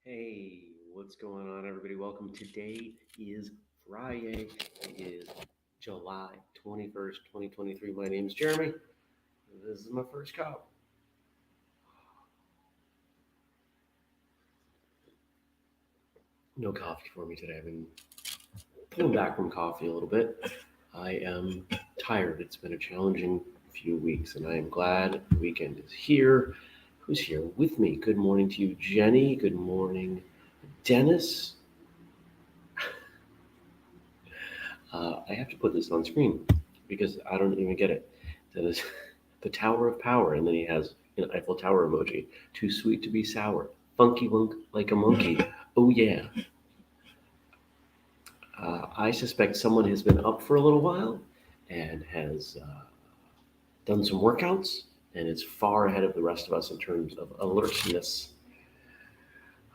Hey, what's going on, everybody? Welcome. Today is Fri-Yay. It is July 21st, 2023. My name is Jeremy. This is my first cup. No coffee for me today. I've been pulling back from coffee a little bit. I am tired. It's been a challenging few weeks, and I am glad the weekend is here. Who's here with me? Good morning to you, Jenny. Good morning, Dennis. I have to put this on screen because I don't even get it. Dennis, the Tower of Power, and then he has an Eiffel Tower emoji. Too sweet to be sour. Funky wunk like a monkey. Oh yeah. I suspect someone has been up for a little while and has done some workouts and is far ahead of the rest of us in terms of alertness.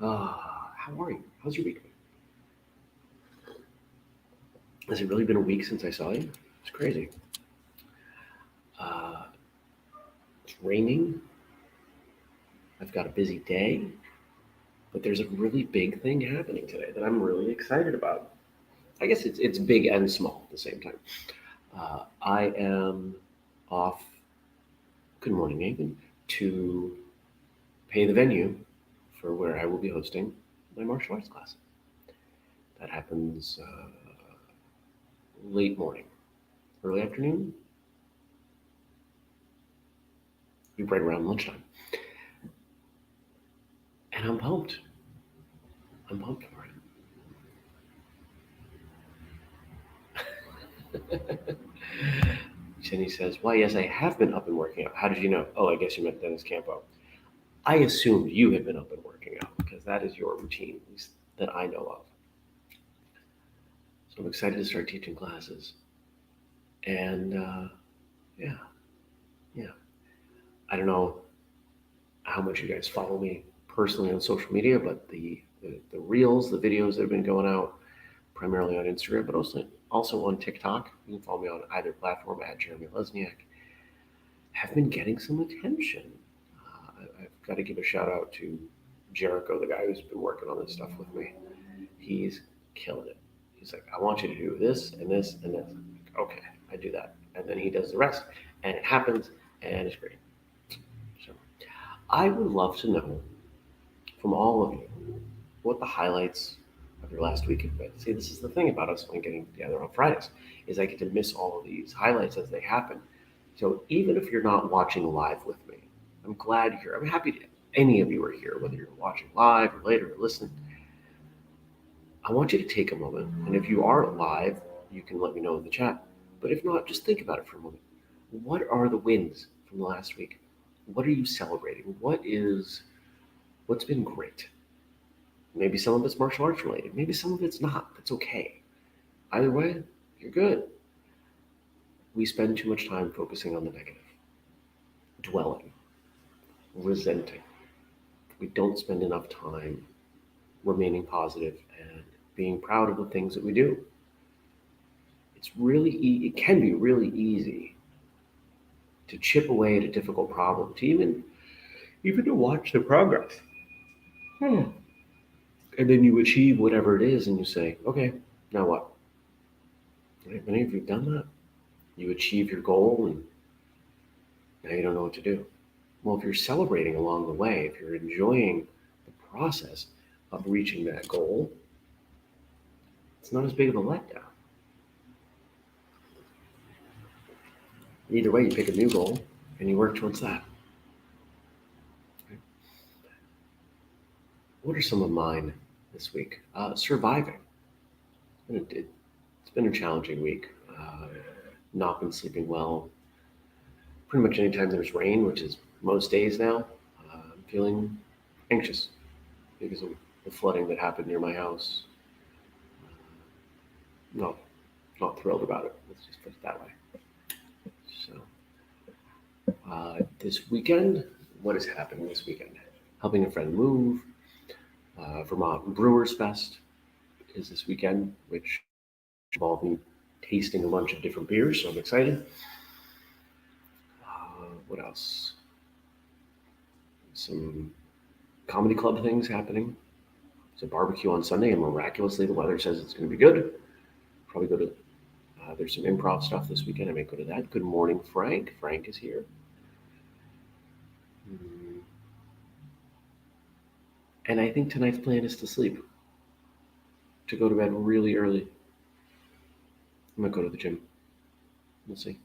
How are you? How's your week? Has it really been a week since I saw you? It's crazy. It's raining. I've got a busy day, but there's a really big thing happening today that I'm really excited about. I guess it's big and small at the same time. I am off. Good morning, Nathan. To pay the venue for where I will be hosting my martial arts class. That happens late morning, early afternoon, be right around lunchtime. And I'm pumped. I'm pumped for it. Jenny says, why, yes, I have been up and working out. How did you know? Oh, I guess you meant Dennis Campo. I assumed you had been up and working out because that is your routine, at least that I know of. So I'm excited to start teaching classes. And yeah. I don't know how much you guys follow me personally on social media, but the reels, the videos that have been going out primarily on Instagram, but also on TikTok, you can follow me on either platform at Jeremy Lesniak, have been getting some attention. I've got to give a shout out to Jericho, the guy who's been working on this stuff with me. He's killing it. He's like, I want you to do this and this and this. I'm like, okay, I do that. And then he does the rest, and it happens, and it's great. So I would love to know from all of you what the highlights of your last week have been. See, this is the thing about us when getting together on Fridays, is I get to miss all of these highlights as they happen. So even if you're not watching live with me, I'm glad you're here. I'm happy that any of you are here, whether you're watching live or later or listening. I want you to take a moment, and if you are live, you can let me know in the chat. But if not, just think about it for a moment. What are the wins from the last week? What are you celebrating? What's been great? Maybe some of it's martial arts related. Maybe some of it's not. That's okay. Either way, you're good. We spend too much time focusing on the negative, dwelling, resenting. We don't spend enough time remaining positive and being proud of the things that we do. It can be really easy to chip away at a difficult problem, to even to watch the progress. And then you achieve whatever it is and you say, okay, now what? Right? Many of you have done that. You achieve your goal and now you don't know what to do. Well, if you're celebrating along the way, if you're enjoying the process of reaching that goal, it's not as big of a letdown. Either way, you pick a new goal and you work towards that. Okay. What are some of mine this week? Surviving. It's been a challenging week. Not been sleeping well. Pretty much anytime there's rain, which is most days now, feeling anxious because of the flooding that happened near my house. No, not thrilled about it. Let's just put it that way. So, this weekend, what is happening this weekend? Helping a friend move. Vermont Brewers Fest is this weekend, which involved me tasting a bunch of different beers, so I'm excited. What else? Some comedy club things happening. There's a barbecue on Sunday, and miraculously the weather says it's going to be good. Probably go to. There's some improv stuff this weekend. I may go to that. Good morning, Frank. Frank is here. And I think tonight's plan is to sleep. To go to bed really early. I might go to the gym. We'll see.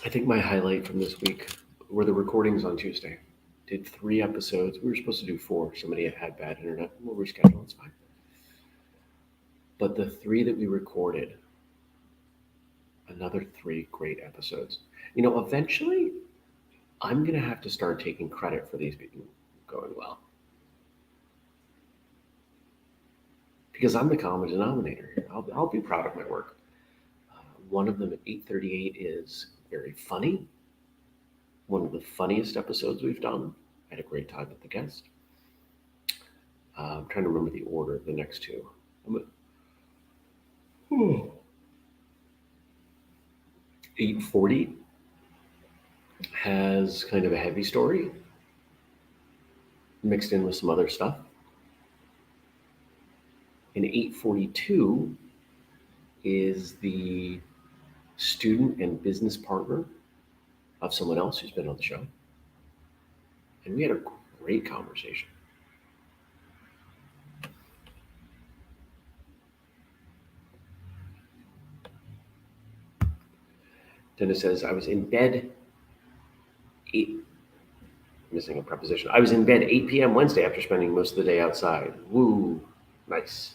I think my highlight from this week were the recordings on Tuesday. Did 3 episodes. We were supposed to do 4. Somebody had bad internet. We'll reschedule. It's fine. But the 3 that we recorded, another 3 great episodes. Eventually, I'm going to have to start taking credit for these being going well. Because I'm the common denominator here. I'll be proud of my work. One of them at 8:38 is very funny. One of the funniest episodes we've done. I had a great time with the guest. I'm trying to remember the order of the next 2. 8:40 has kind of a heavy story mixed in with some other stuff. And 8:42 is the student and business partner of someone else who's been on the show. And we had a great conversation. Dennis says, I was in bed missing a preposition. I was in bed 8 p.m. Wednesday after spending most of the day outside. Woo, nice.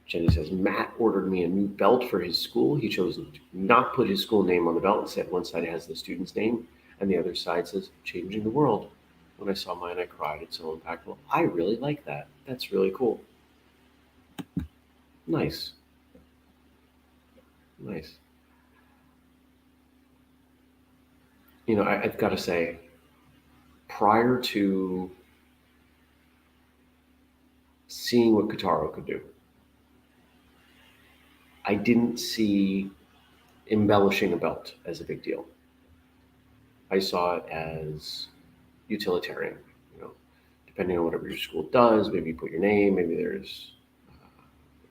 Jenny says, Matt ordered me a new belt for his school. He chose to not put his school name on the belt. Instead, one side has the student's name and the other side says, changing the world. When I saw mine, I cried. It's so impactful. I really like that. That's really cool. Nice. Nice. I've got to say, prior to seeing what Kitaro could do, I didn't see embellishing a belt as a big deal. I saw it as utilitarian. Depending on whatever your school does, maybe you put your name, maybe there's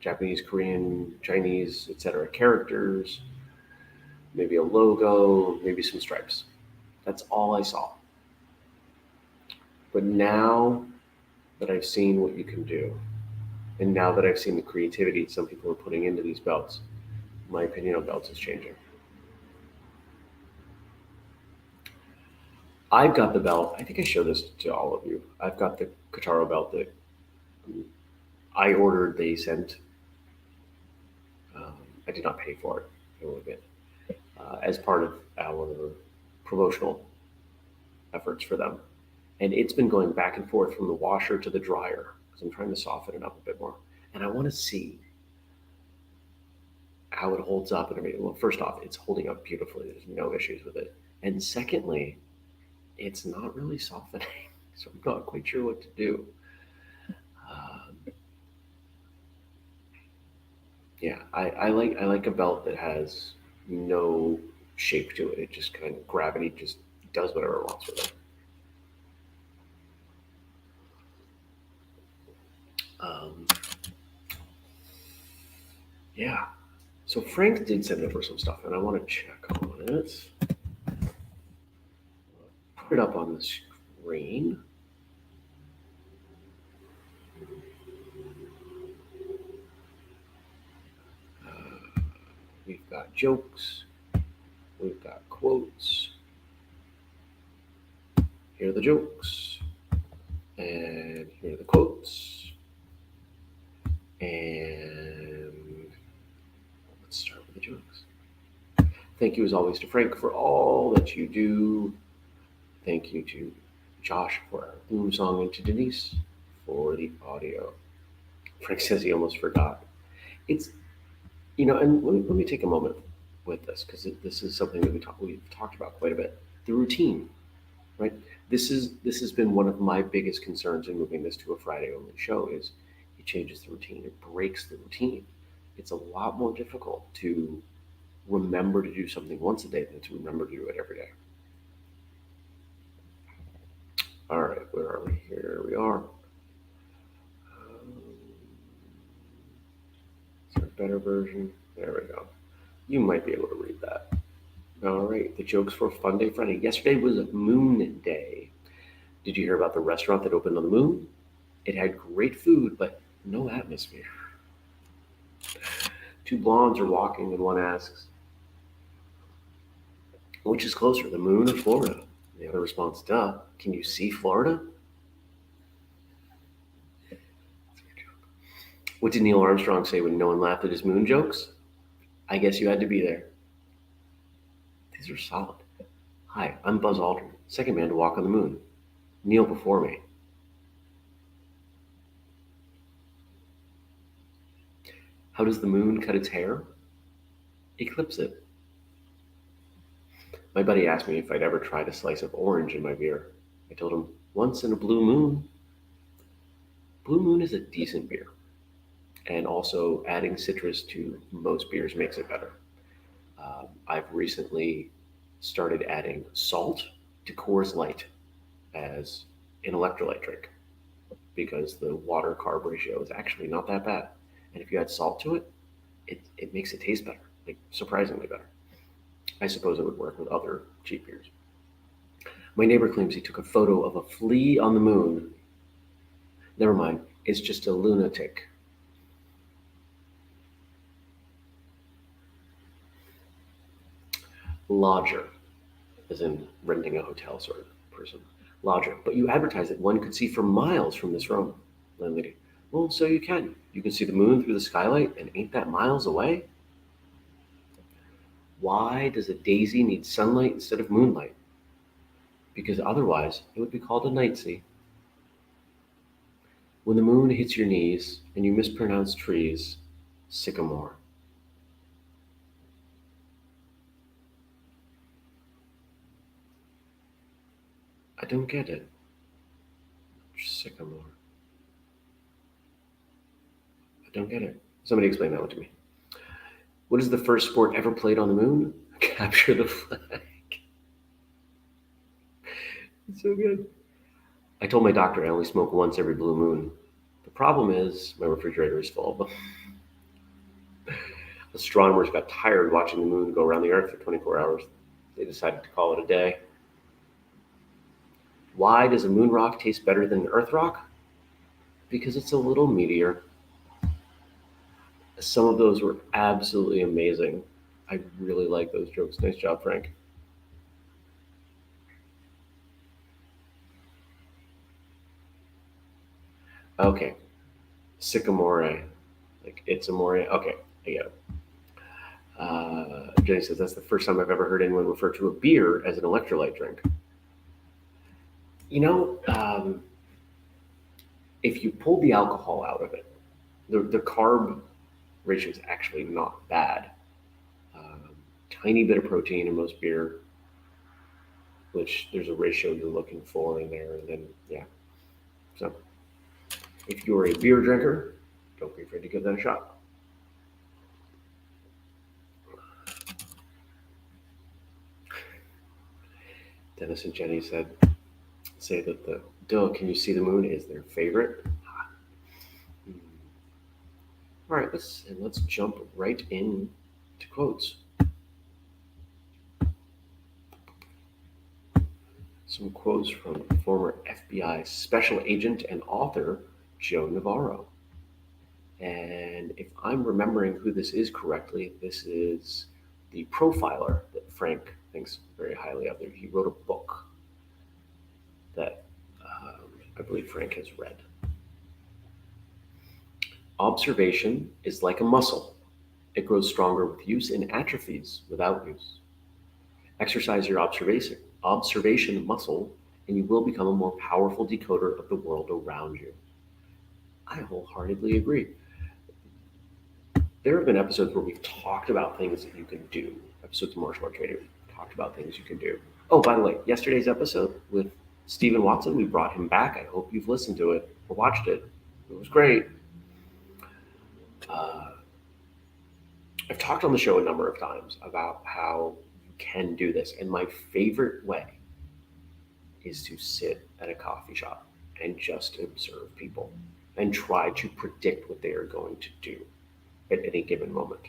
Japanese, Korean, Chinese, etc. characters, maybe a logo, maybe some stripes. That's all I saw. But now that I've seen what you can do, and now that I've seen the creativity some people are putting into these belts, my opinion on belts is changing. I've got the belt. I think I showed this to all of you. I've got the Kitaro belt that I ordered. They sent. I did not pay for it. A little bit as part of our promotional efforts for them, and it's been going back and forth from the washer to the dryer because I'm trying to soften it up a bit more, and I want to see how it holds up and everything. Well, first off, it's holding up beautifully. There's no issues with it, and secondly, it's not really softening, so I'm not quite sure what to do. Yeah, I like a belt that has no shape to it. It just kind of gravity just does whatever it wants with it. Yeah. So Frank did send over some stuff, and I want to check on it. Put it up on the screen. We've got jokes. We've got quotes. Here are the jokes. And here are the quotes. And let's start Thank you as always to Frank for all that you do. Thank you to Josh for our theme song and to Denise for the audio. Frank says he almost forgot. It's, and let me take a moment with this because this is something that we've talked about quite a bit. The routine, right? This has been one of my biggest concerns in moving this to a Friday only show is it changes the routine. It breaks the routine. It's a lot more difficult to remember to do something once a day than to remember to do it every day. All right, where are we? Here we are. Is there a better version? There we go. You might be able to read that. All right, the jokes for Fun Day Friday. Yesterday was Moon Day. Did you hear about the restaurant that opened on the moon? It had great food, but no atmosphere. Two blondes are walking, and one asks, which is closer, the moon or Florida? The other responds, duh, can you see Florida? What did Neil Armstrong say when no one laughed at his moon jokes? I guess you had to be there. These are solid. Hi, I'm Buzz Aldrin, second man to walk on the moon. Neil before me. How does the moon cut its hair? Eclipse it. My buddy asked me if I'd ever tried a slice of orange in my beer. I told him, once in a blue moon. Blue Moon is a decent beer. And also adding citrus to most beers makes it better. I've recently started adding salt to Coors Light as an electrolyte drink because the water carb ratio is actually not that bad. And if you add salt to it, it makes it taste better, like surprisingly better. I suppose it would work with other cheap beers. My neighbor claims he took a photo of a flea on the moon. Never mind, it's just a lunatic. Lodger, as in renting a hotel sort of person. Lodger, but you advertise that one could see for miles from this room. Landlady, well, so you can. You can see the moon through the skylight, and ain't that miles away? Why does a daisy need sunlight instead of moonlight? Because otherwise it would be called a night sea. When the moon hits your knees and you mispronounce trees, sycamore. I don't get it. Sycamore. I don't get it. Somebody explain that one to me. What is the first sport ever played on the moon? Capture the flag. It's so good. I told my doctor I only smoke once every blue moon. The problem is my refrigerator is full of them. Astronomers got tired watching the moon go around the Earth for 24 hours. They decided to call it a day. Why does a moon rock taste better than an Earth rock? Because it's a little meteor. Some of those were absolutely amazing. I really like those jokes. Nice job, Frank. Okay. Sycamore. Like it's amore. Okay, I get it. Jenny says that's the first time I've ever heard anyone refer to a beer as an electrolyte drink. You know, if you pull the alcohol out of it, the carb ratio is actually not bad. Tiny bit of protein in most beer, which there's a ratio you're looking for in there, and then yeah. So if you're a beer drinker, don't be afraid to give that a shot. Dennis and Jenny say that the "Duh, can you see the moon" is their favorite. All right, let's jump right in to quotes. Some quotes from former FBI special agent and author Joe Navarro. And if I'm remembering who this is correctly, this is the profiler that Frank thinks very highly of. He wrote a book that I believe Frank has read. Observation is like a muscle. It grows stronger with use and atrophies without use. Exercise your observation muscle, and you will become a more powerful decoder of the world around you. I wholeheartedly agree. There have been episodes where we've talked about things that you can do. Episodes of Martial Arts Radio, we talked about things you can do. Oh, by the way, yesterday's episode with Stephen Watson, we brought him back. I hope you've listened to it or watched it. It was great. Uh, I've talked on the show a number of times about how you can do this. And my favorite way is to sit at a coffee shop and just observe people and try to predict what they are going to do at any given moment.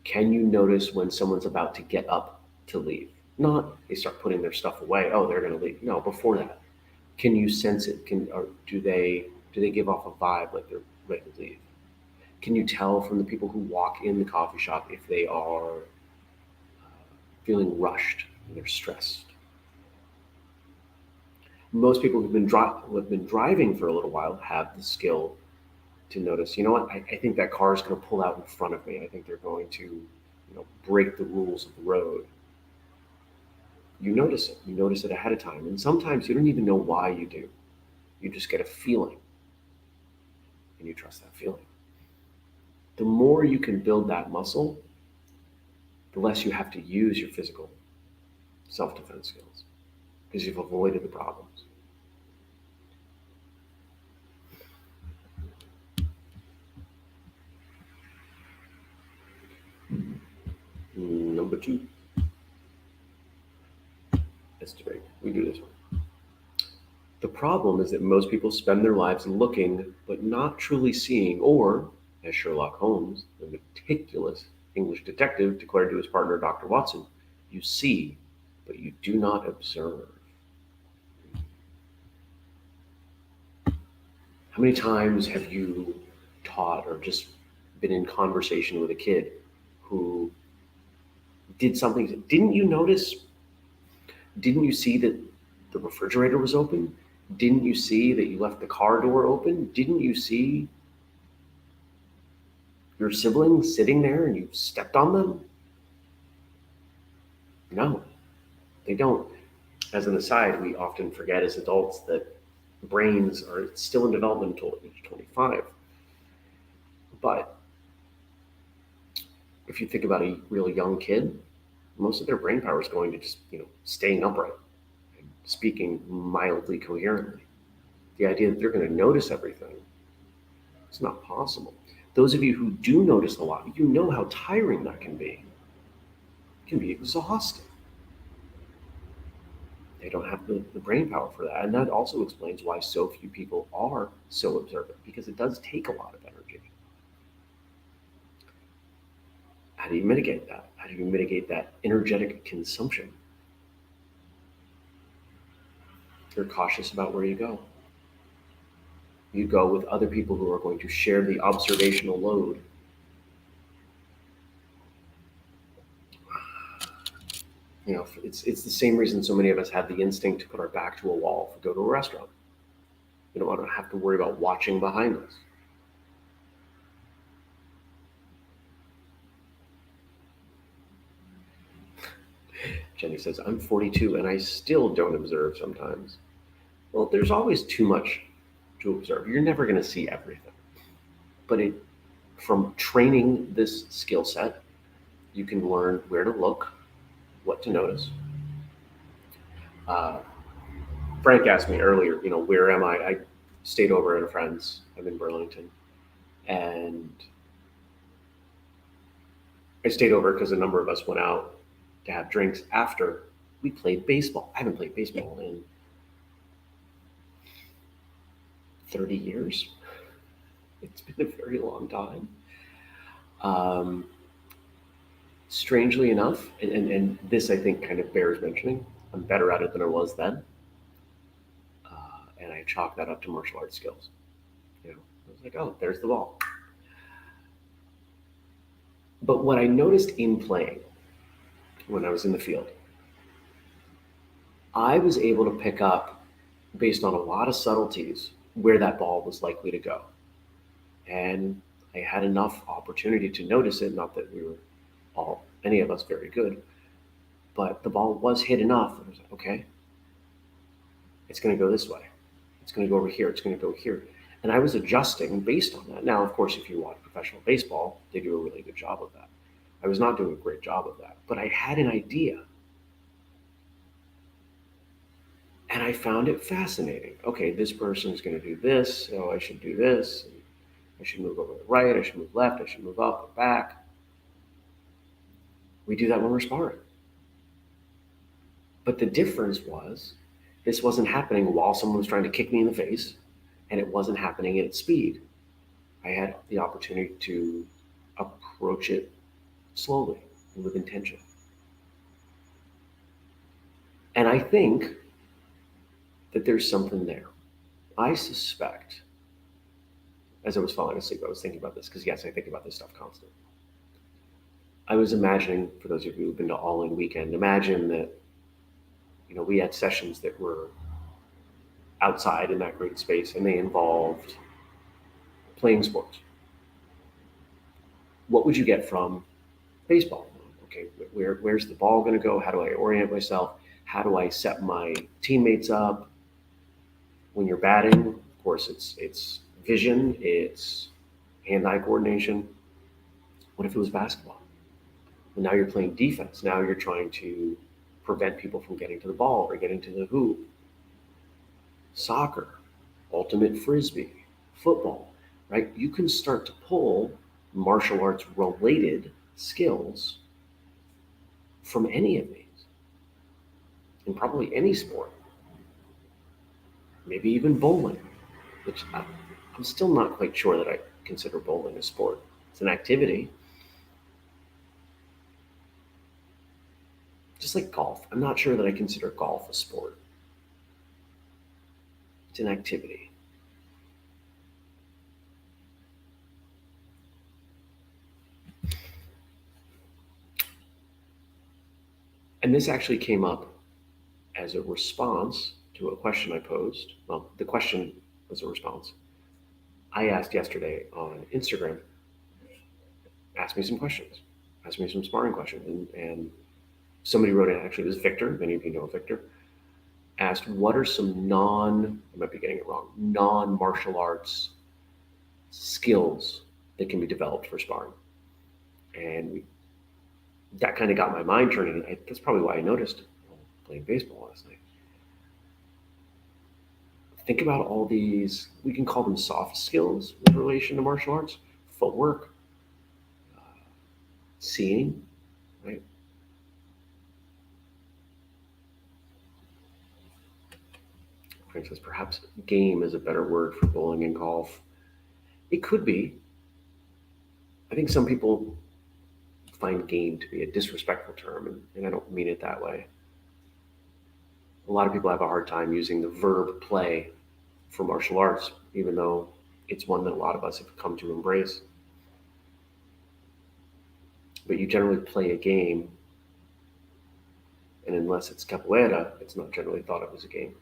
Can you notice when someone's about to get up to leave? Not they start putting their stuff away. Oh, they're going to leave. No, before that, can you sense it? Or do they give off a vibe like they're ready to leave? Can you tell from the people who walk in the coffee shop if they are feeling rushed and they're stressed? Most people who have been driving for a little while have the skill to notice, you know what, I think that car is going to pull out in front of me. I think they're going to, break the rules of the road. You notice it. You notice it ahead of time. And sometimes you don't even know why you do. You just get a feeling and you trust that feeling. The more you can build that muscle, the less you have to use your physical self-defense skills because you've avoided the problems. Number two. Let's debate. We do this one. The problem is that most people spend their lives looking but not truly seeing, or, as Sherlock Holmes, the meticulous English detective, declared to his partner, Dr. Watson, you see, but you do not observe. How many times have you taught or just been in conversation with a kid who did something? Didn't you notice? Didn't you see that the refrigerator was open? Didn't you see that you left the car door open? Didn't you see your siblings sitting there and you stepped on them? No, they don't. As an aside, we often forget as adults that brains are still in development until age 25. But if you think about a really young kid, most of their brain power is going to just, staying upright and speaking mildly coherently. The idea that they're going to notice everything, it's not possible. Those of you who do notice a lot, you know how tiring that can be. It can be exhausting. They don't have the brain power for that. And that also explains why so few people are so observant, because it does take a lot of energy. How do you mitigate that? How do you mitigate that energetic consumption? You're cautious about where you go. You go with other people who are going to share the observational load. It's the same reason so many of us have the instinct to put our back to a wall if we go to a restaurant. We don't want to have to worry about watching behind us. Jenny says, I'm 42 and I still don't observe sometimes. Well, there's always too much to observe. You're never going to see everything. But from training this skill set, you can learn where to look, what to notice. Frank asked me earlier, where am I? I stayed over at a friend's. I'm in Burlington. And I stayed over because a number of us went out to have drinks after we played baseball. I haven't played baseball in 30 years. It's been a very long time. Strangely enough, and this I think kind of bears mentioning, I'm better at it than I was then. And I chalk that up to martial arts skills. I was like, oh, there's the ball. But what I noticed in playing when I was in the field, I was able to pick up, based on a lot of subtleties, where that ball was likely to go. And I had enough opportunity to notice it, not that we were any of us very good, but the ball was hit enough. I was like, okay, it's going to go this way. It's going to go over here. It's going to go here. And I was adjusting based on that. Now, of course, if you watch professional baseball, they do a really good job of that. I was not doing a great job of that, but I had an idea. And I found it fascinating. Okay, this person's going to do this, so I should do this. I should move over to the right. I should move left. I should move up or back. We do that when we're sparring. But the difference was this wasn't happening while someone was trying to kick me in the face, and it wasn't happening at speed. I had the opportunity to approach it slowly and with intention. And I think that there's something there. I suspect, as I was falling asleep, I was thinking about this because, yes, I think about this stuff constantly. I was imagining, for those of you who've been to All In Weekend, imagine that we had sessions that were outside in that great space, and they involved playing sports. What would you get from baseball? Okay, where's the ball going to go? How do I orient myself? How do I set my teammates up? When you're batting, of course, it's vision, it's hand-eye coordination. What if it was basketball? And now you're playing defense. Now you're trying to prevent people from getting to the ball or getting to the hoop. Soccer, ultimate frisbee, football, right? You can start to pull martial arts related skills from any of these, in probably any sport, maybe even bowling, which I'm still not quite sure that I consider bowling a sport. It's an activity. Just like golf, I'm not sure that I consider golf a sport. It's an activity. And this actually came up as a response to a question I posed. Well, the question was a response. I asked yesterday on Instagram, ask me some questions, ask me some sparring questions. And somebody wrote in, actually, it was Victor, many of you know Victor, asked, what are some I might be getting it wrong, non-martial arts skills that can be developed for sparring? And that kind of got my mind turning. That's probably why I noticed playing baseball last night. Think about all these, we can call them soft skills in relation to martial arts: footwork, seeing, right? Frank says perhaps game is a better word for bowling and golf. It could be. I think some people find game to be a disrespectful term, and I don't mean it that way. A lot of people have a hard time using the verb play for martial arts, even though it's one that a lot of us have come to embrace. But you generally play a game, and unless it's capoeira, it's not generally thought of as a game.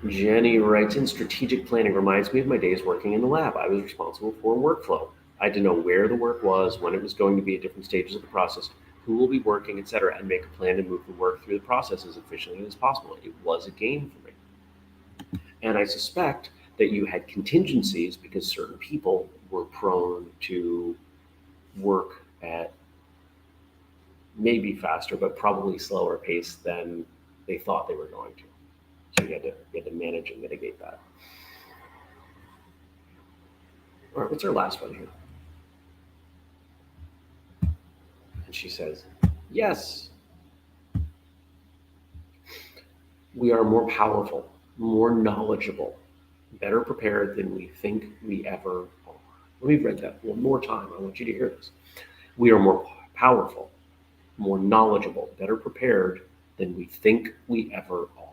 Jenny writes in, strategic planning reminds me of my days working in the lab. I was responsible for workflow. I had to know where the work was, when it was going to be at different stages of the process, who will be working, etc., and make a plan to move the work through the process as efficiently as possible. It was a game for me. And I suspect that you had contingencies because certain people were prone to work at maybe faster, but probably slower pace than they thought they were going to. So you had to manage and mitigate that. All right, what's our last one here? And she says, yes, we are more powerful, more knowledgeable, better prepared than we think we ever are. Let me read that one more time. I want you to hear this. We are more powerful, more knowledgeable, better prepared than we think we ever are.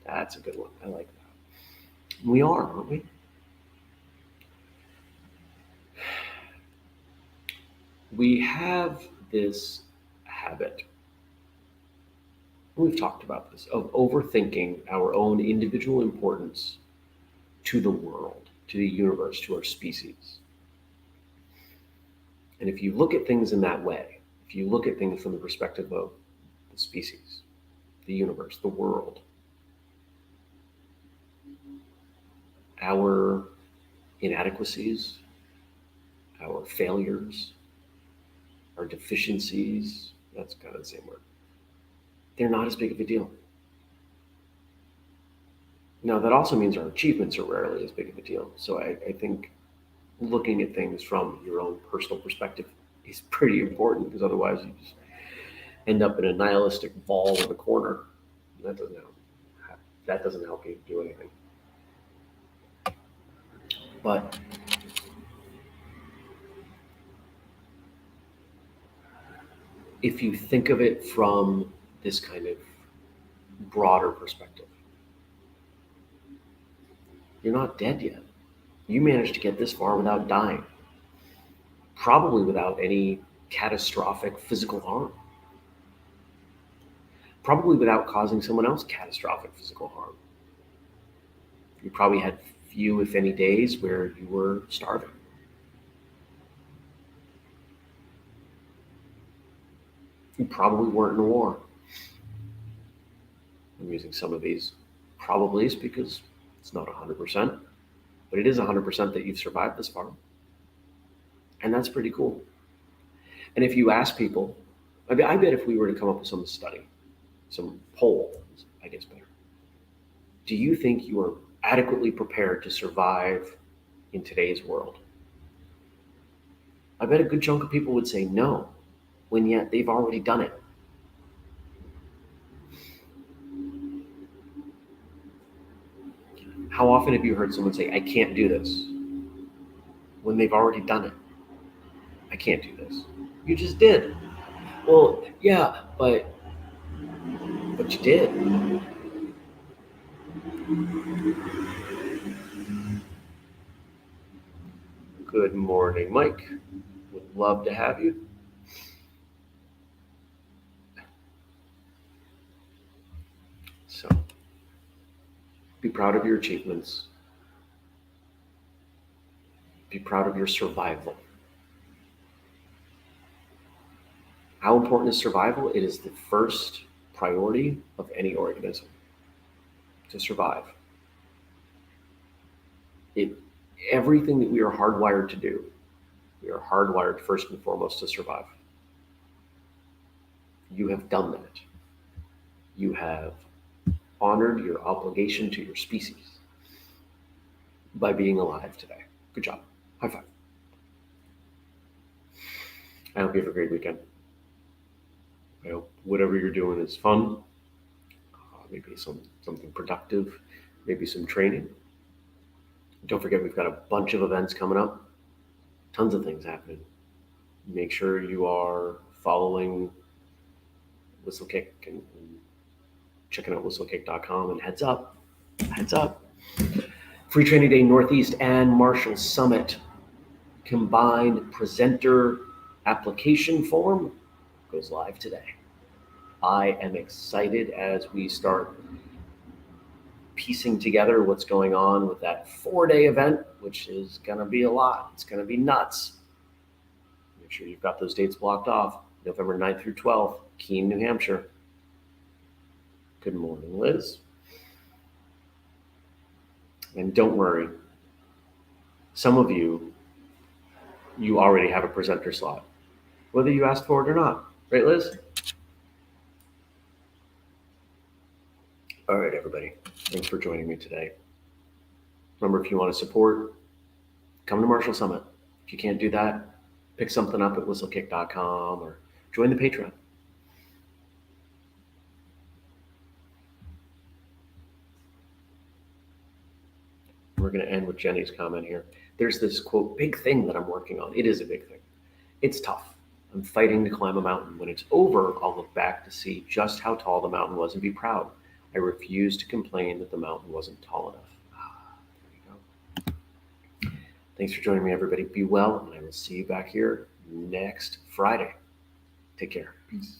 That's a good one. I like that. We are, aren't we? We have this habit, we've talked about this, of overthinking our own individual importance to the world, to the universe, to our species. And if you look at things in that way, if you look at things from the perspective of the species, the universe, the world, our inadequacies, our failures, our deficiencies, that's kind of the same word, they're not as big of a deal. Now, that also means our achievements are rarely as big of a deal. So I think looking at things from your own personal perspective is pretty important, because otherwise you just end up in a nihilistic ball in the corner. That doesn't help. That doesn't help you do anything. But if you think of it from this kind of broader perspective, you're not dead yet. You managed to get this far without dying, probably without any catastrophic physical harm, probably without causing someone else catastrophic physical harm. You probably had few, if any, days where you were starving. You probably weren't in a war. I'm using some of these probablys because it's not 100%, but it is 100% that you've survived this far. And that's pretty cool. And if you ask people, I bet if we were to come up with some study, some poll, I guess better, do you think you are adequately prepared to survive in today's world? I bet a good chunk of people would say no, when yet they've already done it. How often have you heard someone say, I can't do this, when they've already done it? I can't do this. You just did. Well, yeah, but you did. Good morning, Mike. Would love to have you. So, be proud of your achievements. Be proud of your survival. How important is survival? It is the first priority of any organism, to survive. Everything that we are hardwired to do, we are hardwired first and foremost to survive. You have done that. You have honored your obligation to your species by being alive today. Good job. High five. I hope you have a great weekend. I hope whatever you're doing is fun. Maybe something productive, maybe some training. Don't forget, we've got a bunch of events coming up, tons of things happening. Make sure you are following Whistlekick and checking out whistlekick.com, and heads up, Free Training Day Northeast and Marshall Summit combined presenter application form goes live today. I am excited as we start piecing together what's going on with that 4-day event, which is going to be a lot. It's going to be nuts. Make sure you've got those dates blocked off. November 9th through 12th, Keene, New Hampshire. Good morning, Liz. And don't worry, some of you already have a presenter slot, whether you asked for it or not. Right, Liz? All right, everybody. Thanks for joining me today. Remember, if you want to support, come to Marshall Summit. If you can't do that, pick something up at whistlekick.com or join the Patreon. We're going to end with Jenny's comment here. There's this, quote, big thing that I'm working on. It is a big thing. It's tough. I'm fighting to climb a mountain. When it's over, I'll look back to see just how tall the mountain was and be proud. I refuse to complain that the mountain wasn't tall enough. There you go. Thanks for joining me, everybody. Be well, and I will see you back here next Friday. Take care. Peace.